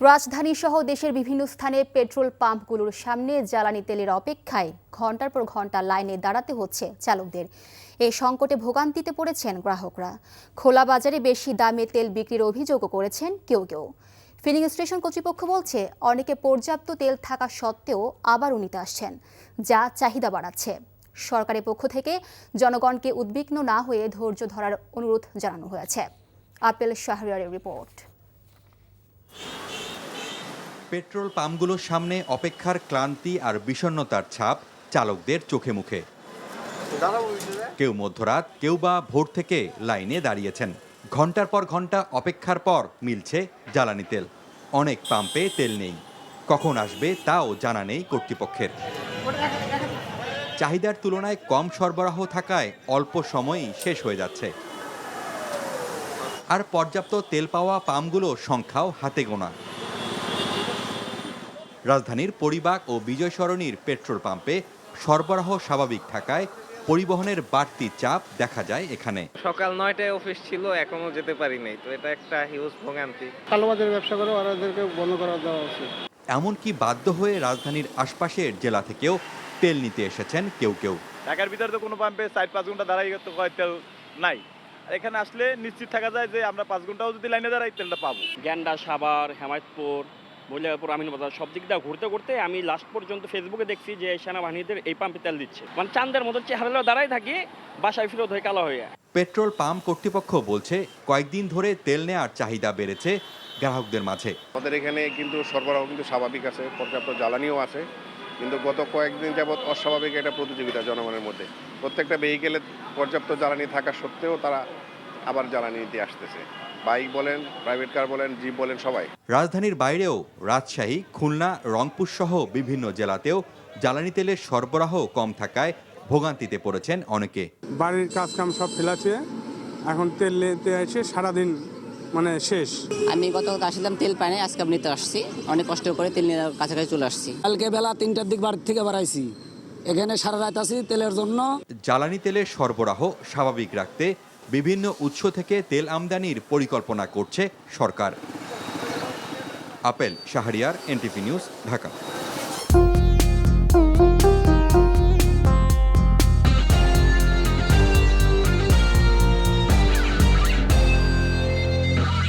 রাজধানী সহ দেশের বিভিন্ন স্থানে পেট্রোল পাম্পগুলোর সামনে জ্বালানি তেলের অপেক্ষায় ঘন্টার পর ঘন্টা লাইনে দাঁড়াতে হচ্ছে চালকদের। এই সংকটে ভোগান্তিতে পড়েছেন গ্রাহকরা। খোলা বাজারে বেশি দামে তেল বিক্রির অভিযোগও করেছেন কেউ কেউ। ফিলিং স্টেশন কর্তৃপক্ষ বলছে অনেকে পর্যাপ্ত তেল থাকা সত্ত্বেও আবারও নিতে আসছেন, যা চাহিদা বাড়াচ্ছে। সরকারের পক্ষ থেকে জনগণকে উদ্বিগ্ন না হয়ে ধৈর্য ধরার অনুরোধ জানানো হয়েছে। আপেল শাহরিয়ারের রিপোর্ট। পেট্রোল পাম্পগুলোর সামনে অপেক্ষার ক্লান্তি আর বিষণ্ণতার ছাপ চালকদের চোখে মুখে। কেউ মধ্যরাত, কেউ বা ভোর থেকে লাইনে দাঁড়িয়েছেন। ঘন্টার পর ঘন্টা অপেক্ষার পর মিলছে জ্বালানি তেল। অনেক পাম্পে তেল নেই, কখন আসবে তাও জানা নেই কর্তৃপক্ষের। চাহিদার তুলনায় কম সরবরাহ থাকায় অল্প সময়েই শেষ হয়ে যাচ্ছে। আর পর্যাপ্ত তেল পাওয়া পাম্পগুলোর সংখ্যাও হাতে গোনা। রাজধানীর পরিবাগ ও বিজয় সরণির পেট্রোল পাম্পে সরবরাহ স্বাভাবিক থাকায় পরিবহনের বাড়তি চাপ দেখা যায় এখানে। সকাল 9টায় অফিস ছিল, এখনো যেতে পারি নাই, তো এটা একটা হিউজ ভোগান্তি। কালোবাজারের ব্যবসা করে ওদেরকে বন্ধ করা দেওয়া উচিত। এমনকি বাধ্য হয়ে রাজধানীর আশপাশের জেলা থেকেও তেল নিতে এসেছেন কেউ কেউ। ঢাকার ভিতরে তো কোনো পাম্পে 4-5 ঘন্টা দাঁড়াই তো তেল নাই। এখানে আসলে নিশ্চিত থাকা যায় যে আমরা 5 ঘন্টাও যদি লাইনে দাঁড়াই তেলটা পাবো। গ্যান্ডা, সাভার, হেমায়তপুর, মহিলাপুর, আমিনবাজার সব দিক দিয়ে ঘুরতে ঘুরতে আমি লাস্ট পর্যন্ত ফেসবুকে দেখছি যে সেনাবাহিনীদের এই পাম্পে তেল দিচ্ছে। মানে চাঁদের মতো চেহারা দাঁড়াই থাকি, বাসায় ফেরত হয়ে কালো হয়ে। পেট্রোল পাম্প কর্তৃপক্ষ বলছে কয়েকদিন ধরে তেল নেওয়ার চাহিদা বেড়েছে গ্রাহকদের মাঝে। আমাদের এখানে কিন্তু সরবরাহ কিন্তু স্বাভাবিক আছে, পর্যাপ্ত জ্বালানিও আছে, কিন্তু গত কয়েকদিন যাবৎ অস্বাভাবিক একটা প্রতিযোগিতা জনগণের মধ্যে। প্রত্যেকটা ভেহিকেলে পর্যাপ্ত জ্বালানি থাকা সত্ত্বেও তারা আবার জ্বালানি নিতে আসতেছে। বাইক বলেন, প্রাইভেট কার বলেন, জিপ বলেন, সবাই। রাজধানীর বাইরেও রাজশাহী, খুলনা, রংপুর সহ বিভিন্ন জেলাতেও জ্বালানি তেলের সরবরাহ কম থাকায় ভোগান্তিতে পড়েছেন অনেকে। বাড়ির কাজকাম সব ফেলাচ্ছে, এখন তেল নিতে এসে সারাদিন মানে শেষ। আমি গতকাল আসলাম, তেল পাই নাই, আজকে নিতে আসছি। অনেক কষ্ট করে তেল নিয়ে কাছাকাছি চলে আসছি। কালকে বেলা 3টার দিক বাড়ি থেকে বাড়াইছি, এখানে সারা রাত আছি তেলের জন্য। জ্বালানি তেলের সরবরাহ স্বাভাবিক রাখতে বিভিন্ন উৎস থেকে তেল আমদানির পরিকল্পনা করছে সরকার। Apel Shahriar, NTV news, Dhaka.